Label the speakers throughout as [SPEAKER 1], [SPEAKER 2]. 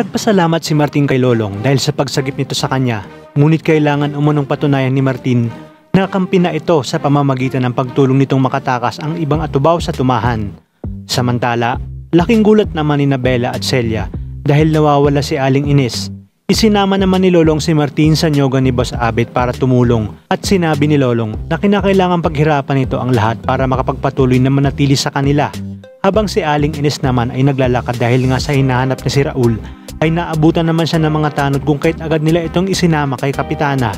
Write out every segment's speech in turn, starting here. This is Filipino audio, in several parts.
[SPEAKER 1] Nagpasalamat si Martin kay Lolong dahil sa pagsagip nito sa kanya, ngunit kailangan umunong patunayan ni Martin na kampi na ito sa pamamagitan ng pagtulong nitong makatakas ang ibang atubaw sa tumahan. Samantala, laking gulat naman ni Bella at Celia dahil nawawala si Aling Ines. Isinama naman ni Lolong si Martin sa nyoga ni Boss Abet para tumulong at sinabi ni Lolong na kinakailangan paghirapan nito ang lahat para makapagpatuloy na manatili sa kanila. Habang si Aling Ines naman ay naglalakad dahil nga sa hinahanap ni si Raul ay naabutan naman siya ng mga tanod kung kahit agad nila itong isinama kay Kapitana.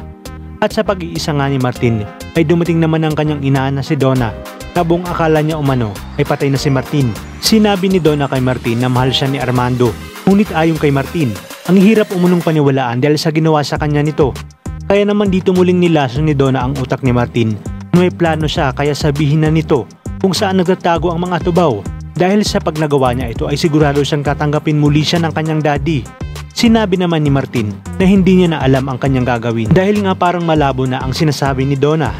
[SPEAKER 1] At sa pag-iisa nga ni Martin ay dumating naman ang kanyang ina na si Donna na buong akala niya umano ay patay na si Martin. Sinabi ni Donna kay Martin na mahal siya ni Armando, ngunit ayon kay Martin, ang hirap umunong paniwalaan dahil sa ginawa sa kanya nito. Kaya naman dito muling nilaso ni Donna ang utak ni Martin na may plano siya kaya sabihin na nito kung saan nagtatago ang mga tubaw. Dahil sa pagnagawa niya ito ay sigurado siyang katanggapin muli siya ng kanyang daddy. Sinabi naman ni Martin na hindi niya na alam ang kanyang gagawin dahil nga parang malabo na ang sinasabi ni Donna.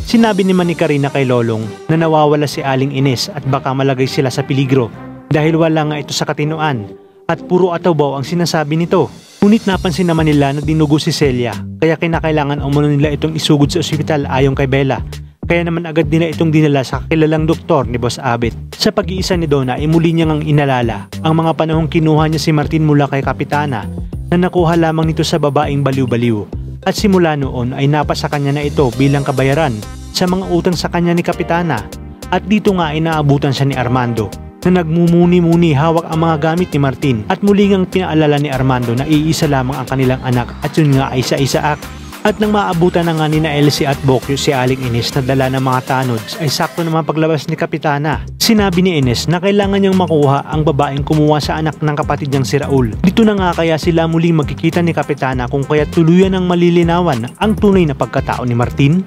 [SPEAKER 1] Sinabi naman ni Karina kay Lolong na nawawala si Aling Ines at baka malagay sila sa peligro dahil wala nga ito sa katinoan at puro atabaw ang sinasabi nito. Ngunit napansin naman nila na dinugo si Celia kaya kinakailangan umano nila itong isugod sa ospital ayon kay Bella. Kaya naman agad nila itong dinala sa kilalang doktor ni Boss Abet. Sa pag-iisa ni Donna ay muli niyang inalala ang mga panahong kinuha niya si Martin mula kay Kapitana na nakuha lamang nito sa babaeng baliw-baliw. At simula noon ay napasa kanya na ito bilang kabayaran sa mga utang sa kanya ni Kapitana. At dito nga ay naabutan siya ni Armando na nagmumuni-muni hawak ang mga gamit ni Martin. At muli ngang pinaalala ni Armando na iisa lamang ang kanilang anak at yun nga ay sa Isaac. At nang maabutan na nga ni na Elsie at Bokyo si Aling Ines na dala ng mga tanods ay sakto naman paglabas ni Kapitana. Sinabi ni Ines na kailangan niyang makuha ang babaeng kumuha sa anak ng kapatid niyang si Raul. Dito na nga kaya sila muling magkikita ni Kapitana kung kaya tuluyan ng malilinawan ang tunay na pagkatao ni Martin.